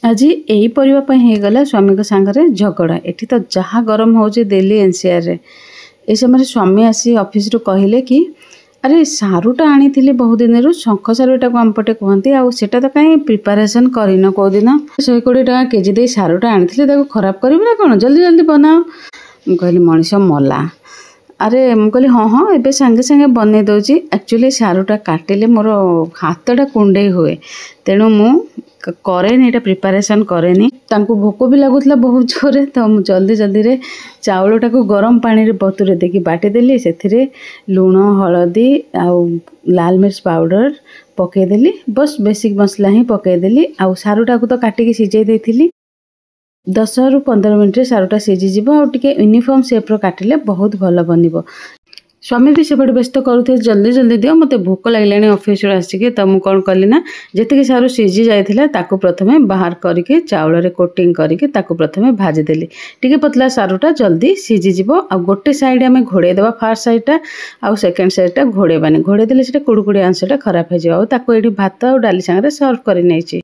आज यही परिवार स्वामी को सांगरे झगड़ा एठी तो जहाँ गरम हो दिल्ली एनसीआर रे ए समय स्वामी आसी ऑफिस रु कहले कि अरे सारूटा आनी बहुत दिन रु शंख सारूटा को आमपटे कहती आटा तो कहीं प्रिपारेसन करन कौ दिन 120 टका केजी दे सारूटा आनी खराब कर कौन जल्दी जल्दी बनाओ कहली मनीष मला अरे मुझे हाँ हाँ एबे सांगे सांगे बन दूची एक्चुअली सारूटा काटिले मोर हाथटा कुंडे हुए तेणु मु करेनी एटा प्रिपारेसन करेनी तांको भोक भी लगुला बहुत जोरे तो जल्दी जल्दी रे चाउलटा को गरम पानी रे बतुरे देकी बाटी देली से लुण हलदी आउ लाल मिर्च पाउडर पकईदेली बस बेसिक मसला ही पकईदेली आउ सारूटा को तो काटिकी सिझाई देइथिली 10 रु 15 मिनट रे सारूटा सिझीज आ यूनिफॉर्म शेप रो काटिले बहुत भल बनिबो। स्वामी भी सेपटे व्यस्त करुथे जल्दी जल्दी दियो मते भोक लागलानी ऑफिस रो आसिके त मु कोन कली ना जेतिके सारू सिझी जाइथिला ताको प्रथमे बाहर करके चाउल रे कोटिंग करके ताको प्रथमे भाजी देली टिके पतला सारूटा जल्दी सिझी जिवो आ गोटे साइड आमे घोड़े देबा फर्स्ट साइडटा आ सेकंड साइडटा घोड़े देले सेटा कुड़कुड़ी अंशटा खराब हो जाओ ताको एठी भात आ डाली संगे सर्व करि नैची।